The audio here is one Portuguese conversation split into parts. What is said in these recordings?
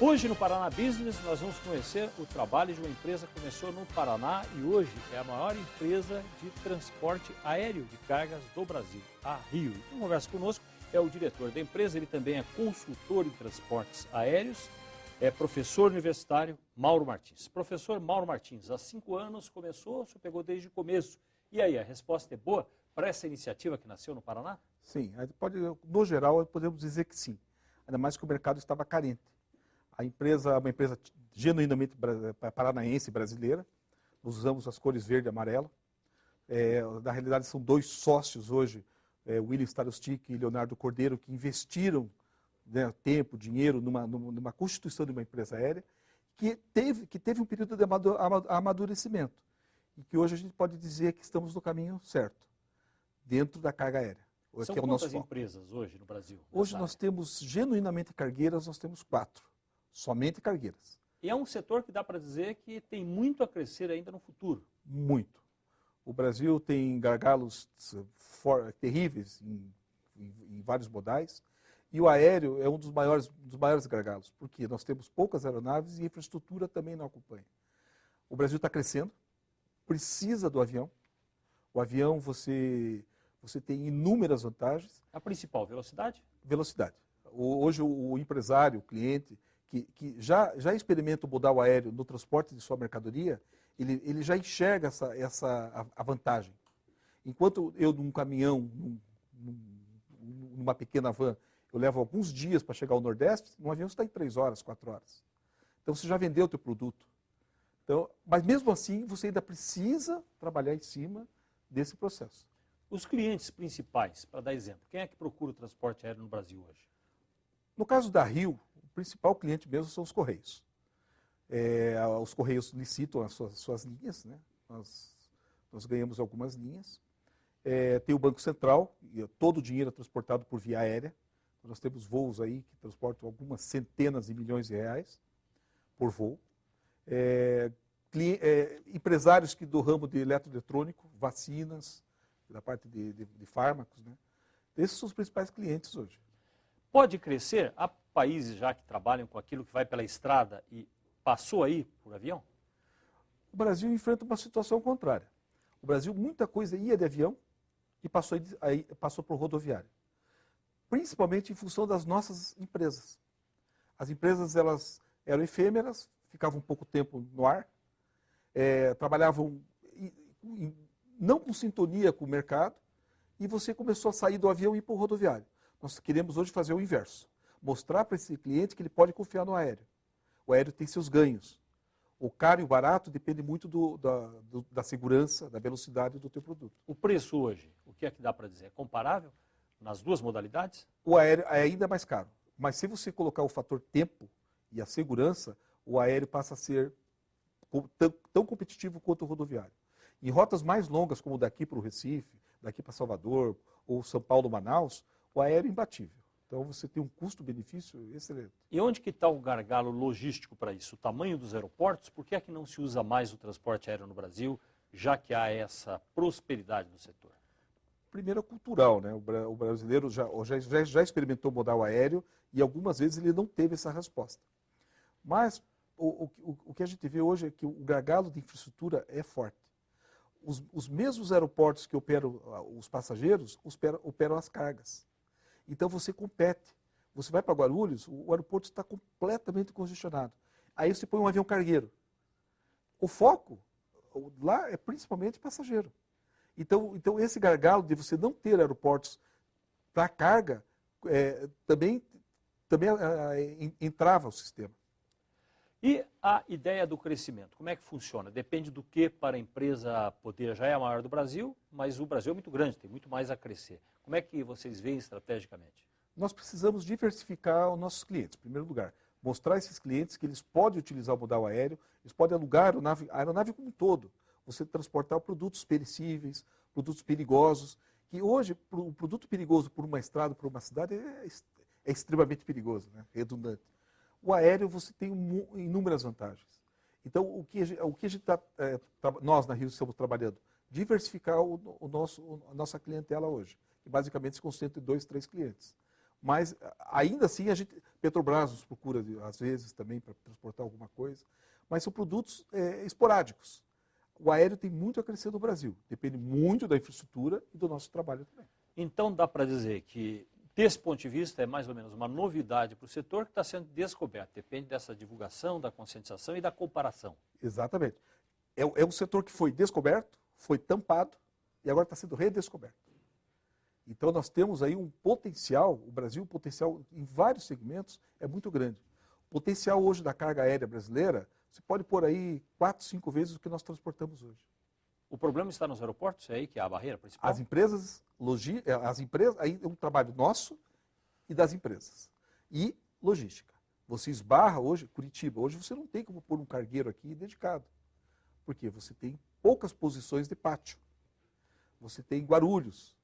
Hoje no Paraná Business nós vamos conhecer o trabalho de uma empresa que começou no Paraná e hoje é a maior empresa de transporte aéreo de cargas do Brasil, a Rio. Quem conversa conosco é o diretor da empresa, ele também é consultor em transportes aéreos, é professor universitário Mauro Martins. Professor Mauro Martins, há 5 anos começou, o senhor pegou desde o começo. E aí, a resposta é boa para essa iniciativa que nasceu no Paraná? Sim, no geral podemos dizer que sim, ainda mais que o mercado estava carente. A empresa é uma empresa genuinamente paranaense brasileira, nós usamos as cores verde e amarela. Na realidade são 2 sócios hoje, William Starostic e Leonardo Cordeiro, que investiram tempo, dinheiro numa constituição de uma empresa aérea, que teve um período de amadurecimento. E que hoje a gente pode dizer que estamos no caminho certo, dentro da carga aérea. São que é o quantas nosso foco. empresas hoje no Brasil? Hoje nós temos, genuinamente cargueiras, nós temos 4. Somente cargueiras. E é um setor que dá para dizer que tem muito a crescer ainda no futuro. Muito. O Brasil tem gargalos terríveis em vários modais. E o aéreo é um dos maiores gargalos, porque nós temos poucas aeronaves e a infraestrutura também não acompanha. O Brasil está crescendo, precisa do avião. O avião você tem inúmeras vantagens. A principal, velocidade? Velocidade. Hoje o empresário, o cliente, que já experimenta o modal aéreo no transporte de sua mercadoria, ele já enxerga a vantagem. Enquanto eu, num caminhão, numa pequena van, eu levo alguns dias para chegar ao Nordeste, no avião você está em 3 horas, 4 horas. Então você já vendeu o teu produto. Então, mas mesmo assim, você ainda precisa trabalhar em cima desse processo. Os clientes principais, para dar exemplo, quem é que procura o transporte aéreo no Brasil hoje? No caso da Rio, o principal cliente mesmo são os Correios. Os Correios licitam as suas linhas, né? Nós ganhamos algumas linhas. Tem o Banco Central, e todo o dinheiro é transportado por via aérea. Nós temos voos aí que transportam algumas centenas de milhões de reais por voo. Empresários do ramo de eletroeletrônico, vacinas, da parte de fármacos, né? Esses são os principais clientes hoje. Pode crescer? Há países já que trabalham com aquilo que vai pela estrada e passou aí por avião? O Brasil enfrenta uma situação contrária. O Brasil, muita coisa ia de avião e passou por rodoviário. Principalmente em função das nossas empresas. As empresas elas eram efêmeras, ficavam pouco tempo no ar, trabalhavam não com sintonia com o mercado, e você começou a sair do avião e ir para o rodoviário. Nós queremos hoje fazer o inverso. Mostrar para esse cliente que ele pode confiar no aéreo. O aéreo tem seus ganhos. O caro e o barato depende muito da segurança, da velocidade do teu produto. O preço hoje, o que é que dá para dizer? É comparável nas duas modalidades? O aéreo é ainda mais caro. Mas se você colocar o fator tempo e a segurança, o aéreo passa a ser tão competitivo quanto o rodoviário. Em rotas mais longas, como daqui para o Recife, daqui para Salvador, ou São Paulo, Manaus, o aéreo é imbatível. Então você tem um custo-benefício excelente. E onde que está o gargalo logístico para isso? O tamanho dos aeroportos? Por que é que não se usa mais o transporte aéreo no Brasil, já que há essa prosperidade no setor? Primeiro é cultural, né? O brasileiro já experimentou modal aéreo e algumas vezes ele não teve essa resposta. Mas o que a gente vê hoje é que o gargalo de infraestrutura é forte. Os mesmos aeroportos que operam os passageiros, operam as cargas. Então você compete. Você vai para Guarulhos, o aeroporto está completamente congestionado. Aí você põe um avião cargueiro. O foco lá é principalmente passageiro. Então esse gargalo de você não ter aeroportos para carga também entrava o sistema. E a ideia do crescimento, como é que funciona? Depende do que para a empresa poder, já é a maior do Brasil, mas o Brasil é muito grande, tem muito mais a crescer. Como é que vocês veem estrategicamente? Nós precisamos diversificar os nossos clientes, em primeiro lugar. Mostrar a esses clientes que eles podem utilizar o modal aéreo, eles podem alugar a aeronave como um todo. Você transportar produtos perecíveis, produtos perigosos, que hoje o produto perigoso por uma estrada, por uma cidade, é extremamente perigoso, né? Redundante. O aéreo você tem inúmeras vantagens. Então, o que a gente nós na Rio estamos trabalhando? Diversificar a nossa clientela hoje, que basicamente se concentra em 2, 3 clientes. Mas, ainda assim, Petrobras nos procura, às vezes, também para transportar alguma coisa. Mas são produtos esporádicos. O aéreo tem muito a crescer no Brasil. Depende muito da infraestrutura e do nosso trabalho também. Então, dá para dizer que, desse ponto de vista, é mais ou menos uma novidade para o setor que está sendo descoberto. Depende dessa divulgação, da conscientização e da comparação. Exatamente. É um setor que foi descoberto, foi tampado e agora está sendo redescoberto. Então, nós temos aí um potencial, o Brasil, um potencial em vários segmentos é muito grande. O potencial hoje da carga aérea brasileira, você pode pôr aí 4, 5 vezes o que nós transportamos hoje. O problema está nos aeroportos? É aí que é a barreira principal? As empresas, aí é um trabalho nosso e das empresas. E logística. Você esbarra hoje, Curitiba, hoje você não tem como pôr um cargueiro aqui dedicado. Porque você tem poucas posições de pátio. Você tem Guarulhos.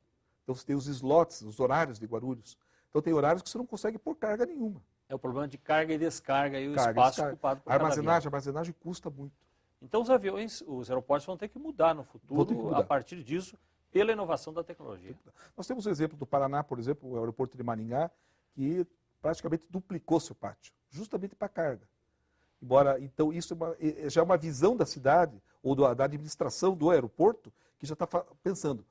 Então você tem os slots, os horários de Guarulhos. Então tem horários que você não consegue pôr carga nenhuma. É o problema de carga e descarga e o Carga, espaço descarga. ocupado por A cada avião. armazenagem custa muito. Então os aviões, os aeroportos vão ter que mudar no futuro, a partir disso, pela inovação da tecnologia. Nós temos o exemplo do Paraná, por exemplo, o aeroporto de Maringá, que praticamente duplicou seu pátio, justamente para carga. Embora, então, isso já é uma visão da cidade, ou da administração do aeroporto, que já está pensando,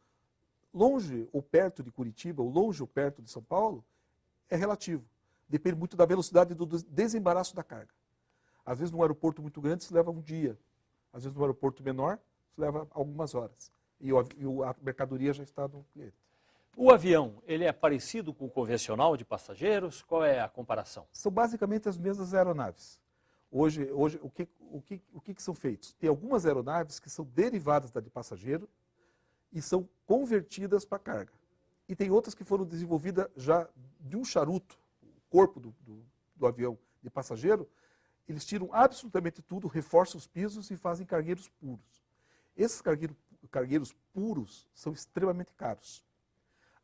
longe ou perto de Curitiba, ou longe ou perto de São Paulo, é relativo. Depende muito da velocidade do desembaraço da carga. Às vezes, num aeroporto muito grande, se leva um dia. Às vezes, num aeroporto menor, se leva algumas horas. E a mercadoria já está no cliente. O avião, ele é parecido com o convencional de passageiros? Qual é a comparação? São basicamente as mesmas aeronaves. Hoje o que são feitos? Tem algumas aeronaves que são derivadas da de passageiro e são convertidas para carga. E tem outras que foram desenvolvidas já de um charuto, o corpo do avião de passageiro, eles tiram absolutamente tudo, reforçam os pisos e fazem cargueiros puros. Esses cargueiros puros são extremamente caros.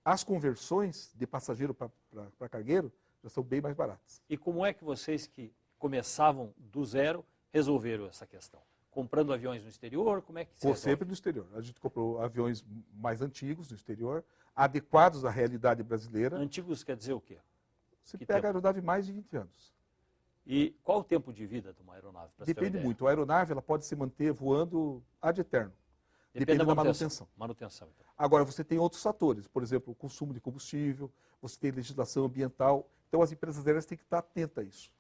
As conversões de passageiro para cargueiro já são bem mais baratas. E como é que vocês que começavam do zero resolveram essa questão? Comprando aviões no exterior? Como é que se resolve? Sempre no exterior. A gente comprou aviões mais antigos no exterior, adequados à realidade brasileira. Antigos quer dizer o quê? Você pega tempo? a aeronave mais de 20 anos. E qual o tempo de vida de uma aeronave? Depende muito. A aeronave ela pode se manter voando ad eterno. Depende da manutenção. Manutenção, então. Agora, você tem outros fatores, por exemplo, o consumo de combustível, você tem legislação ambiental. Então, as empresas aéreas têm que estar atentas a isso.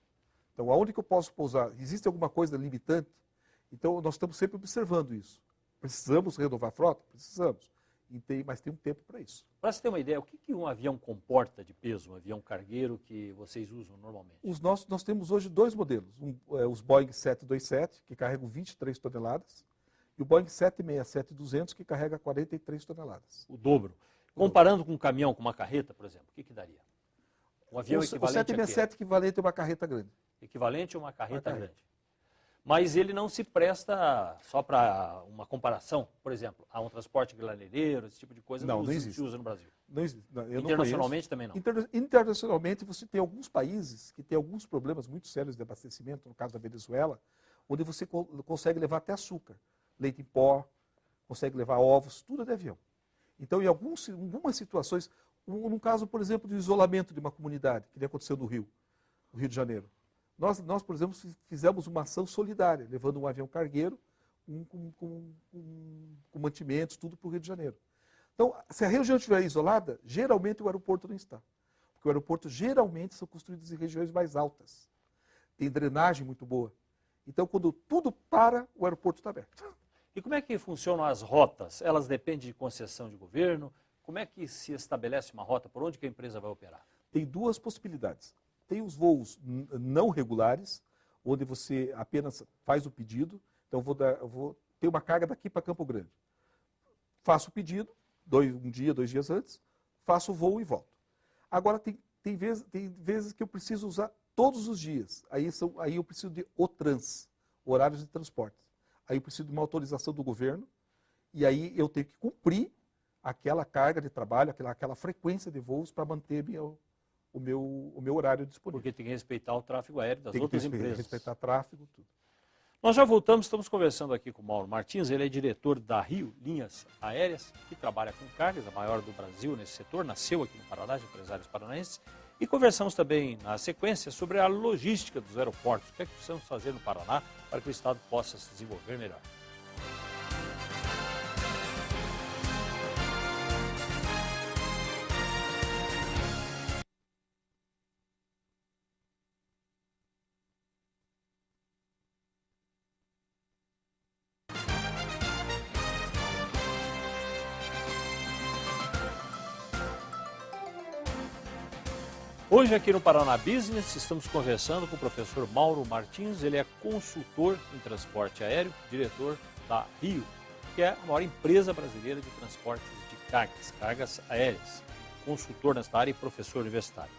Então, aonde que eu posso pousar? Existe alguma coisa limitante? Então, nós estamos sempre observando isso. Precisamos renovar a frota? Precisamos. Mas tem um tempo para isso. Para você ter uma ideia, o que um avião comporta de peso, um avião cargueiro que vocês usam normalmente? Nós temos hoje 2 modelos. Os Boeing 727, que carregam 23 toneladas, e o Boeing 767-200, que carrega 43 toneladas. O dobro. Comparando com um caminhão, com uma carreta, por exemplo, o que daria? Um avião equivalente a quê? O 767 equivalente a uma carreta grande. Equivalente a uma carreta grande. Mas ele não se presta só para uma comparação, por exemplo, a um transporte graneleiro, esse tipo de coisa não existe. Se usa no Brasil. Não existe. Eu internacionalmente também não. Internacionalmente você tem alguns países que têm alguns problemas muito sérios de abastecimento, no caso da Venezuela, onde você consegue levar até açúcar, leite em pó, consegue levar ovos, tudo de avião. Então, em algumas situações, no caso, por exemplo, do isolamento de uma comunidade, que nem aconteceu no Rio de Janeiro, nós, por exemplo, fizemos uma ação solidária, levando um avião cargueiro com mantimentos, tudo para o Rio de Janeiro. Então, se a região estiver isolada, geralmente o aeroporto não está. Porque o aeroporto geralmente são construídos em regiões mais altas. Tem drenagem muito boa. Então, quando tudo para, o aeroporto está aberto. E como é que funcionam as rotas? Elas dependem de concessão de governo? Como é que se estabelece uma rota? Por onde que a empresa vai operar? Tem 2 possibilidades. Tem os voos não regulares, onde você apenas faz o pedido. Então, eu vou ter uma carga daqui para Campo Grande. Faço o pedido, um dia, 2 dias antes, faço o voo e volto. Agora, tem vezes que eu preciso usar todos os dias. Aí eu preciso de OTRANS, horários de transporte. Aí eu preciso de uma autorização do governo, e aí eu tenho que cumprir aquela carga de trabalho, aquela frequência de voos para manter o meu horário disponível. Porque tem que respeitar o tráfego aéreo das outras empresas. Tem que respeitar tráfego, tudo. Nós já voltamos, estamos conversando aqui com o Mauro Martins, ele é diretor da Rio Linhas Aéreas, que trabalha com cargas, a maior do Brasil nesse setor, nasceu aqui no Paraná, de empresários paranaenses, E conversamos também, na sequência, sobre a logística dos aeroportos. O que é que precisamos fazer no Paraná para que o Estado possa se desenvolver melhor. Hoje aqui no Paraná Business estamos conversando com o professor Mauro Martins, ele é consultor em transporte aéreo, diretor da Rio, que é a maior empresa brasileira de transportes de cargas aéreas, consultor nesta área e professor universitário.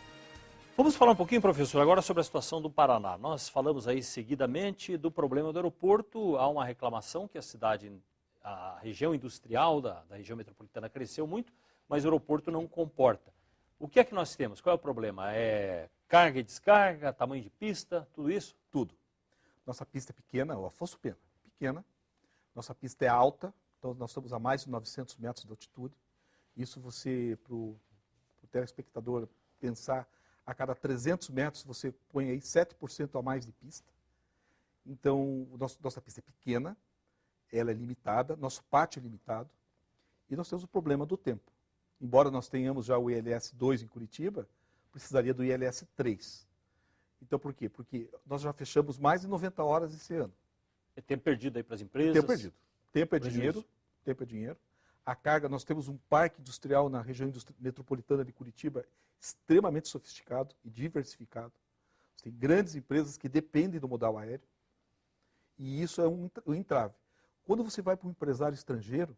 Vamos falar um pouquinho, professor, agora sobre a situação do Paraná. Nós falamos aí seguidamente do problema do aeroporto, há uma reclamação que a região industrial da região metropolitana cresceu muito, mas o aeroporto não comporta. O que é que nós temos? Qual é o problema? É carga e descarga, tamanho de pista, tudo isso? Tudo. Nossa pista é pequena, o Afonso Pena, pequena. Nossa pista é alta, então nós estamos a mais de 900 metros de altitude. Isso você, para o telespectador pensar, a cada 300 metros você põe aí 7% a mais de pista. Então, nossa pista é pequena, ela é limitada, nosso pátio é limitado e nós temos o problema do tempo. Embora nós tenhamos já o ILS 2 em Curitiba, precisaria do ILS 3. Então, por quê? Porque nós já fechamos mais de 90 horas esse ano. É tempo perdido aí para as empresas? Tempo perdido. Tempo é dinheiro. Tempo é dinheiro. A carga, nós temos um parque industrial na região metropolitana de Curitiba extremamente sofisticado e diversificado. Tem grandes empresas que dependem do modal aéreo. E isso é um entrave. Quando você vai para um empresário estrangeiro,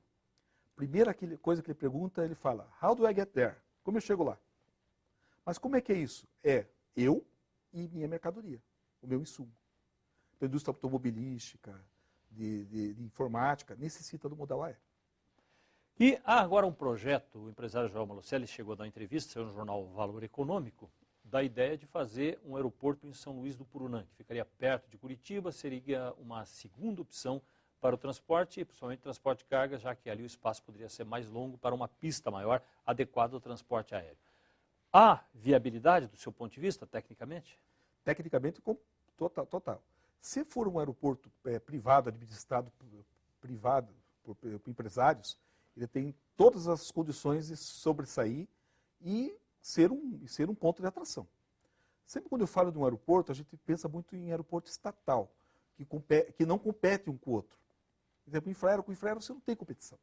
primeira coisa que ele pergunta, ele fala, how do I get there? Como eu chego lá? Mas como é que é isso? É eu e minha mercadoria, o meu insumo. Então, a indústria automobilística, de informática, necessita do modal aéreo. E há agora um projeto, o empresário João Malucelli chegou a dar uma entrevista, saiu no jornal Valor Econômico, da ideia de fazer um aeroporto em São Luís do Purunã, que ficaria perto de Curitiba, seria uma segunda opção para o transporte, e principalmente transporte de carga, já que ali o espaço poderia ser mais longo para uma pista maior, adequada ao transporte aéreo. Há viabilidade do seu ponto de vista, tecnicamente? Tecnicamente, total. Se for um aeroporto privado, administrado por empresários, ele tem todas as condições de sobressair e ser um ponto de atração. Sempre quando eu falo de um aeroporto, a gente pensa muito em aeroporto estatal, que não compete um com o outro. Por exemplo, com Infraero você não tem competição.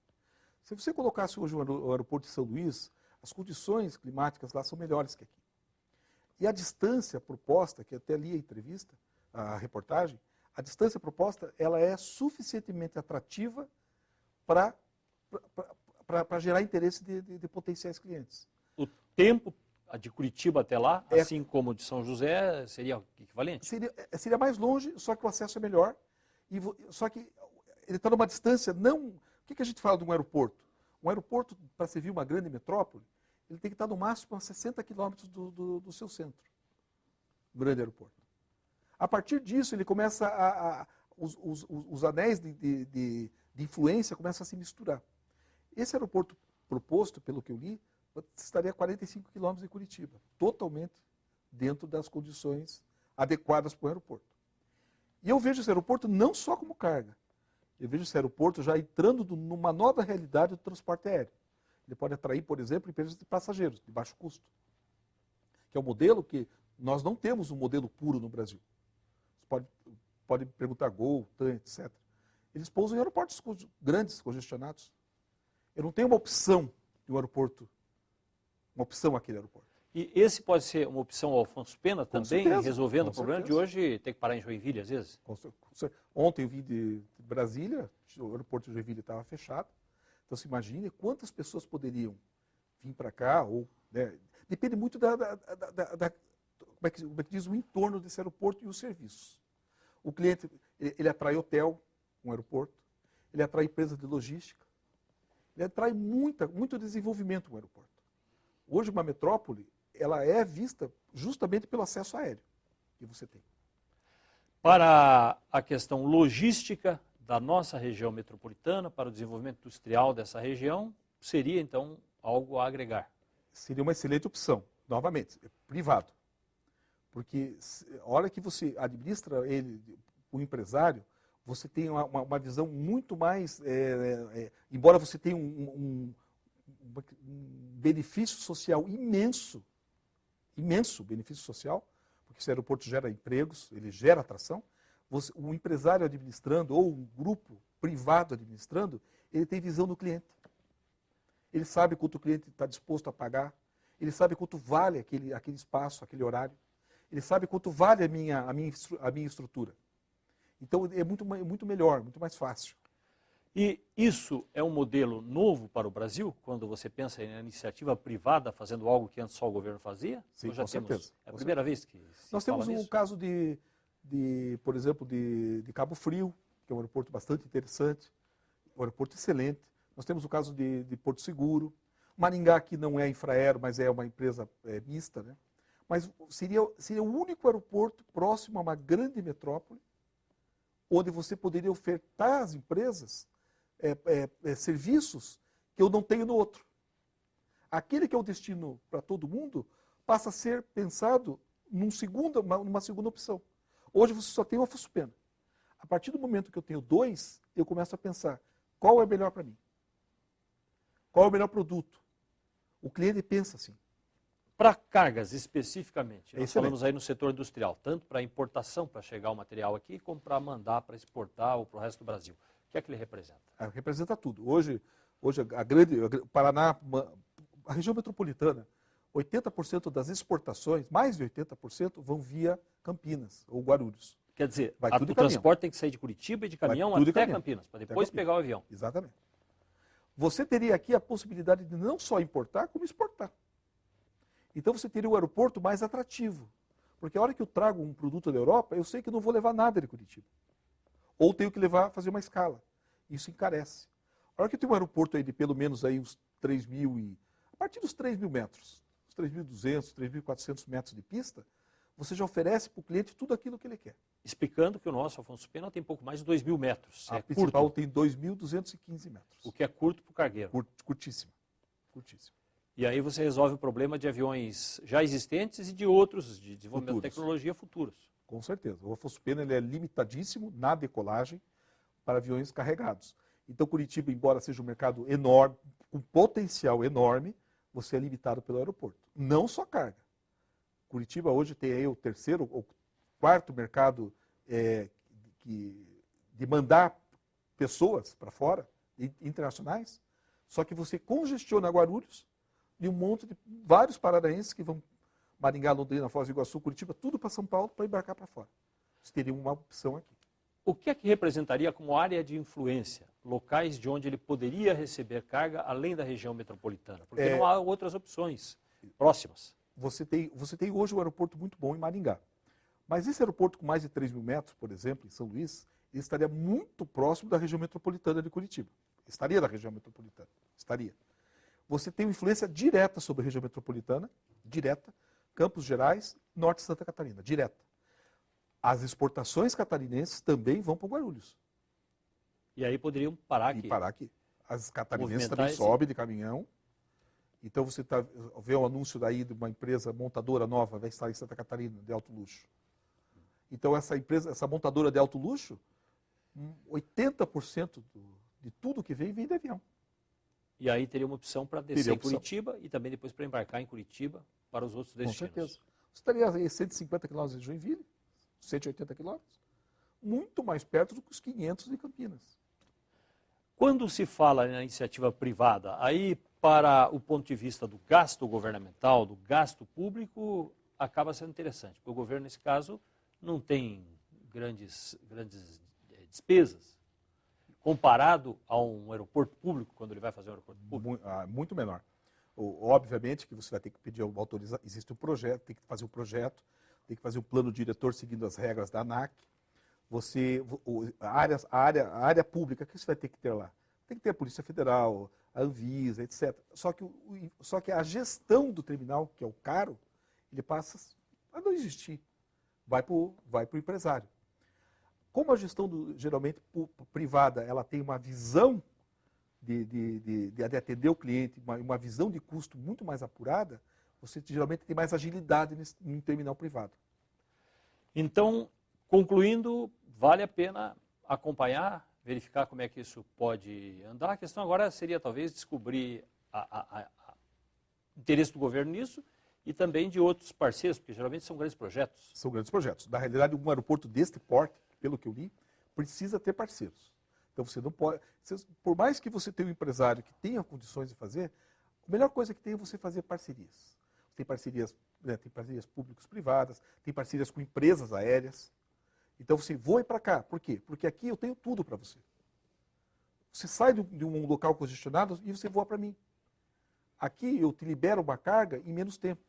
Se você colocasse hoje o aeroporto de São Luís, as condições climáticas lá são melhores que aqui. E a distância proposta, que até li a entrevista, a reportagem, a distância proposta ela é suficientemente atrativa para gerar interesse de potenciais clientes. O tempo de Curitiba até lá, assim como de São José, seria equivalente? Seria mais longe, só que o acesso é melhor. Só que ele está numa distância não... O que a gente fala de um aeroporto? Um aeroporto, para servir uma grande metrópole, ele tem que estar no máximo a 60 quilômetros do seu centro. Um grande aeroporto. A partir disso, ele começa os anéis de influência começam a se misturar. Esse aeroporto proposto, pelo que eu li, estaria a 45 quilômetros de Curitiba, totalmente dentro das condições adequadas para o aeroporto. E eu vejo esse aeroporto não só como carga, eu vejo esse aeroporto já entrando numa nova realidade do transporte aéreo. Ele pode atrair, por exemplo, empresas de passageiros, de baixo custo, que é um modelo que nós não temos um modelo puro no Brasil. Você pode perguntar Gol, TAM, etc. Eles pousam em aeroportos grandes, congestionados. Eu não tenho uma opção de um aeroporto, uma opção aquele aeroporto. E esse pode ser uma opção ao Afonso Pena também, certeza, resolvendo o problema de hoje ter que parar em Joinville, às vezes? Ontem eu vim de Brasília, o aeroporto de Joinville estava fechado. Então, se imagine quantas pessoas poderiam vir para cá, ou, né, depende muito como é que diz, o entorno desse aeroporto e os serviços. O cliente, ele atrai hotel, um aeroporto, ele atrai empresa de logística, ele atrai muito desenvolvimento no aeroporto. Hoje, uma metrópole, ela é vista justamente pelo acesso aéreo que você tem. Para a questão logística da nossa região metropolitana, para o desenvolvimento industrial dessa região, seria então algo a agregar? Seria uma excelente opção. novamente, é privado. Porque a hora que você administra ele, o empresário, você tem uma visão muito mais, embora você tenha um benefício social imenso, imenso benefício social, porque esse aeroporto gera empregos, ele gera atração, o empresário administrando, ou um grupo privado administrando, ele tem visão do cliente. Ele sabe quanto o cliente está disposto a pagar, ele sabe quanto vale aquele espaço, aquele horário, ele sabe quanto vale a minha estrutura. Então é muito melhor, muito mais fácil. E isso é um modelo novo para o Brasil, quando você pensa em iniciativa privada fazendo algo que antes só o governo fazia? Sim, ou já com certeza. É a primeira vez que se Nós fala temos um nisso? caso por exemplo, de Cabo Frio, que é um aeroporto bastante interessante, um aeroporto excelente. Nós temos o caso de Porto Seguro. Maringá, que não é infraero, mas é uma empresa mista, né? Mas seria o único aeroporto próximo a uma grande metrópole, onde você poderia ofertar às empresas serviços que eu não tenho no outro. Aquele que é o destino para todo mundo passa a ser pensado numa segunda opção. Hoje você só tem uma FUSPENA. A partir do momento que eu tenho dois, eu começo a pensar qual é melhor para mim. Qual é o melhor produto? O cliente pensa assim. Para cargas especificamente, nós Excelente. falamos aí no setor industrial, tanto para importação, para chegar o material aqui, como para mandar, para exportar ou para o resto do Brasil. O que é que ele representa? Representa tudo. Hoje o Paraná, a região metropolitana, 80% das exportações, mais de 80%, vão via Campinas ou Guarulhos. Quer dizer, o transporte tem que sair de Curitiba e de caminhão até Campinas, para depois pegar o avião. Exatamente. Você teria aqui a possibilidade de não só importar, como exportar. Então você teria o aeroporto mais atrativo. Porque a hora que eu trago um produto da Europa, eu sei que eu não vou levar nada de Curitiba. Ou tenho que fazer uma escala. Isso encarece. A hora que eu tenho um aeroporto aí de pelo menos aí uns 3.000 a partir dos 3.000 metros, os 3.200, 3.400 metros de pista, você já oferece para o cliente tudo aquilo que ele quer. Explicando que o nosso Afonso Pena tem pouco mais de 2.000 metros. A principal tem 2.215 metros. O que é curto para o cargueiro. Curtíssimo. Curtíssimo. E aí você resolve o problema de aviões já existentes e de outros, de desenvolvimento de tecnologia futuros. Com certeza. O Afonso Pena ele é limitadíssimo na decolagem para aviões carregados. Então, Curitiba, embora seja um mercado enorme, com potencial enorme, você é limitado pelo aeroporto. Não só carga. Curitiba hoje tem aí o terceiro ou quarto mercado de mandar pessoas para fora, internacionais, só que você congestiona Guarulhos e um monte de vários paranaenses que vão Maringá, Londrina, Foz do Iguaçu, Curitiba, tudo para São Paulo para embarcar para fora. Você teria uma opção aqui. O que é que representaria como área de influência? Locais de onde ele poderia receber carga além da região metropolitana? Porque não há outras opções próximas. Você tem hoje um aeroporto muito bom em Maringá. Mas esse aeroporto com mais de 3.000 metros, por exemplo, em São Luís, ele estaria muito próximo da região metropolitana de Curitiba. Estaria na região metropolitana. Estaria. Você tem uma influência direta sobre a região metropolitana, direta, Campos Gerais, norte de Santa Catarina, direta. As exportações catarinenses também vão para o Guarulhos. E aí poderiam parar aqui. E parar aqui. As catarinenses também sobem de caminhão. Então você vê um anúncio daí de uma empresa montadora nova, vai estar em Santa Catarina, de alto luxo. Então essa montadora de alto luxo, 80% de tudo que vem de avião. E aí teria uma opção para descer em Curitiba e também depois para embarcar em Curitiba para os outros destinos. Com certeza. Você estaria a 150 quilômetros de Joinville, 180 quilômetros, muito mais perto do que os 500 de Campinas. Quando se fala na iniciativa privada, aí para o ponto de vista do gasto governamental, do gasto público, acaba sendo interessante. Porque o governo, nesse caso, não tem grandes despesas, comparado a um aeroporto público, quando ele vai fazer um aeroporto público. Muito menor. Obviamente que você vai ter que pedir uma autorização, existe um projeto, tem que fazer um projeto, tem que fazer um plano diretor seguindo as regras da ANAC. A área pública, o que você vai ter que ter lá? Tem que ter a Polícia Federal, a Anvisa, etc. Só que a gestão do terminal, que é o caro, ele passa a não existir. Vai para o empresário. Como a gestão geralmente privada, ela tem uma visão de atender o cliente, uma visão de custo muito mais apurada, você geralmente tem mais agilidade em terminal privado. Então, concluindo, vale a pena acompanhar, verificar como é que isso pode andar. A questão agora seria talvez descobrir o interesse do governo nisso e também de outros parceiros, porque geralmente são grandes projetos. São grandes projetos. Na realidade, um aeroporto deste porte, pelo que eu li, precisa ter parceiros. Então você não pode, por mais que você tenha um empresário que tenha condições de fazer, a melhor coisa que tem é você fazer parcerias. Tem parcerias, né, tem parcerias públicos-privadas, tem parcerias com empresas aéreas. Então você voe para cá. Por quê? Porque aqui eu tenho tudo para você. Você sai de um local congestionado e você voa para mim. Aqui eu te libero uma carga em menos tempo.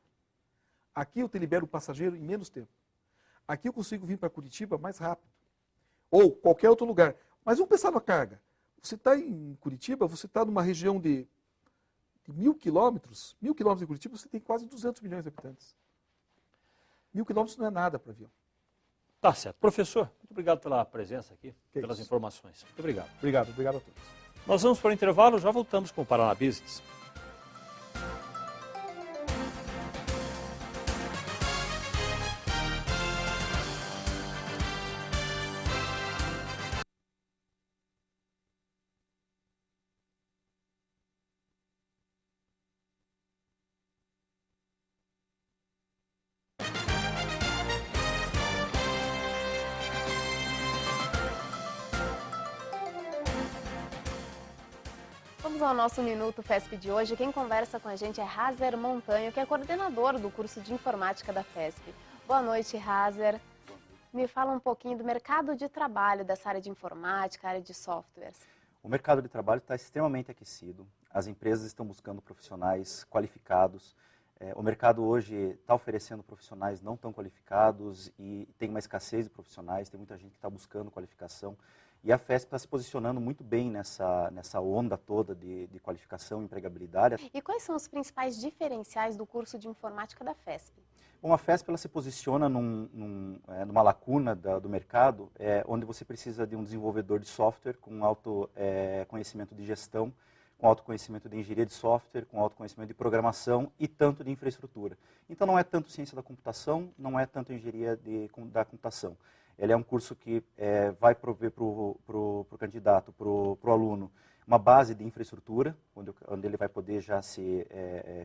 Aqui eu te libero o passageiro em menos tempo. Aqui eu consigo vir para Curitiba mais rápido. Ou qualquer outro lugar. Mas vamos pensar na carga. Você está em Curitiba, você está numa região de 1.000 quilômetros. 1.000 quilômetros de Curitiba, você tem quase 200 milhões de habitantes. 1.000 quilômetros não é nada para avião. Tá certo. Professor, muito obrigado pela presença aqui, Que pelas isso. informações. Muito obrigado. Obrigado a todos. Nós vamos para o intervalo, já voltamos com o Paraná Business. Vamos ao nosso Minuto FESP de hoje. Quem conversa com a gente é Hazer Montanho, que é coordenador do curso de informática da FESP. Boa noite, Hazer. Me fala um pouquinho do mercado de trabalho dessa área de informática, área de softwares. O mercado de trabalho está extremamente aquecido. As empresas estão buscando profissionais qualificados. O mercado hoje está oferecendo profissionais não tão qualificados e tem uma escassez de profissionais, tem muita gente que está buscando qualificação. E a FESP está se posicionando muito bem nessa onda toda de qualificação e empregabilidade. E quais são os principais diferenciais do curso de informática da FESP? Bom, a FESP ela se posiciona numa lacuna do mercado, onde você precisa de um desenvolvedor de software com alto conhecimento de gestão, com alto conhecimento de engenharia de software, com alto conhecimento de programação e tanto de infraestrutura. Então não é tanto ciência da computação, não é tanto engenharia da computação. Ele é um curso que vai prover para o candidato, para o aluno, uma base de infraestrutura, onde ele vai poder já se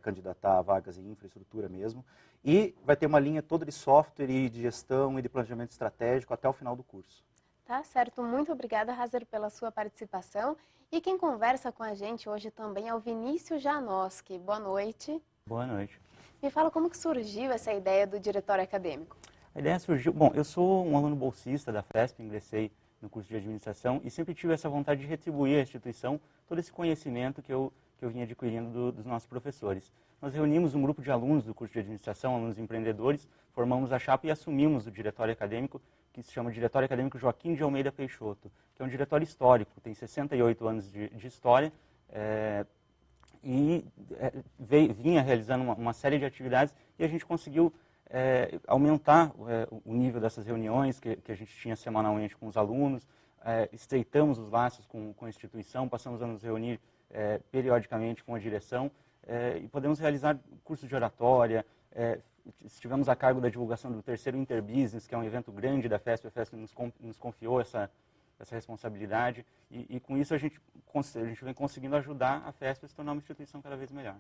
candidatar a vagas em infraestrutura mesmo, e vai ter uma linha toda de software e de gestão e de planejamento estratégico até o final do curso. Tá certo, muito obrigada, Hazer, pela sua participação. E quem conversa com a gente hoje também é o Vinícius Janoski. Boa noite. Boa noite. Me fala como que surgiu essa ideia do diretório acadêmico. A ideia surgiu... Bom, eu sou um aluno bolsista da FESP, ingressei no curso de administração e sempre tive essa vontade de retribuir à instituição todo esse conhecimento que eu vinha adquirindo dos nossos professores. Nós reunimos um grupo de alunos do curso de administração, alunos empreendedores, formamos a chapa e assumimos o diretório acadêmico, que se chama Diretório Acadêmico Joaquim de Almeida Peixoto, que é um diretório histórico, tem 68 anos de história, vinha realizando uma série de atividades e a gente conseguiu aumentar o nível dessas reuniões que a gente tinha semanalmente com os alunos, estreitamos os laços com a instituição, passamos a nos reunir periodicamente com a direção e podemos realizar cursos de oratória, estivemos a cargo da divulgação do terceiro Interbusiness, que é um evento grande da FESP, a FESP nos confiou essa responsabilidade e com isso a gente vem conseguindo ajudar a FESP a se tornar uma instituição cada vez melhor.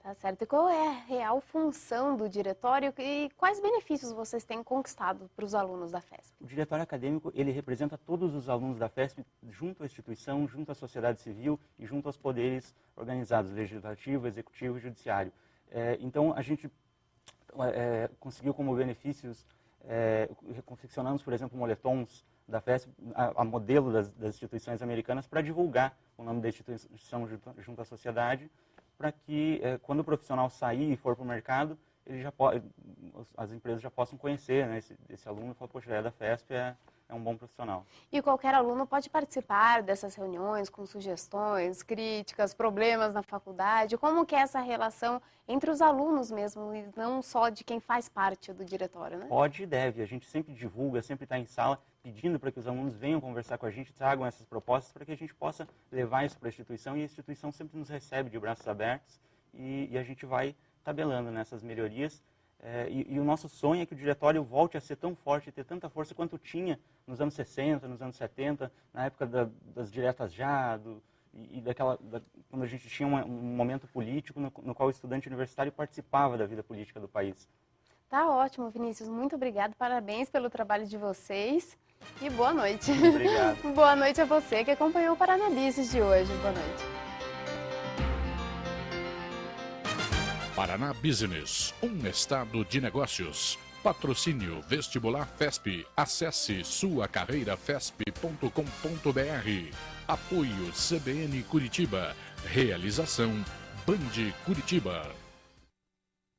Tá certo. E qual é a real função do diretório e quais benefícios vocês têm conquistado para os alunos da FESP? O diretório acadêmico, ele representa todos os alunos da FESP junto à instituição, junto à sociedade civil e junto aos poderes organizados, legislativo, executivo e judiciário. Então, a gente conseguiu como benefícios, confeccionamos, por exemplo, moletons da FESP, a modelo das instituições americanas, para divulgar o nome da instituição junto à sociedade, para que quando o profissional sair e for para o mercado, as empresas já possam conhecer, né, esse aluno e falar, poxa, é da FESP, é um bom profissional. E qualquer aluno pode participar dessas reuniões com sugestões, críticas, problemas na faculdade? Como que é essa relação entre os alunos mesmo e não só de quem faz parte do diretório, né? Pode e deve. A gente sempre divulga, sempre está em sala pedindo para que os alunos venham conversar com a gente, tragam essas propostas para que a gente possa levar isso para a instituição e a instituição sempre nos recebe de braços abertos e a gente vai estar tabelando nessas melhorias. E o nosso sonho é que o diretório volte a ser tão forte e ter tanta força quanto tinha nos anos 60, nos anos 70, na época das diretas já, quando a gente tinha um momento político no qual o estudante universitário participava da vida política do país. Tá ótimo, Vinícius. Muito obrigado. Parabéns pelo trabalho de vocês. E boa noite. Obrigado. Boa noite a você que acompanhou o Paranabices de hoje. Boa noite. Paraná Business, um estado de negócios. Patrocínio Vestibular FESP. Acesse suacarreirafesp.com.br. Apoio CBN Curitiba. Realização Band Curitiba.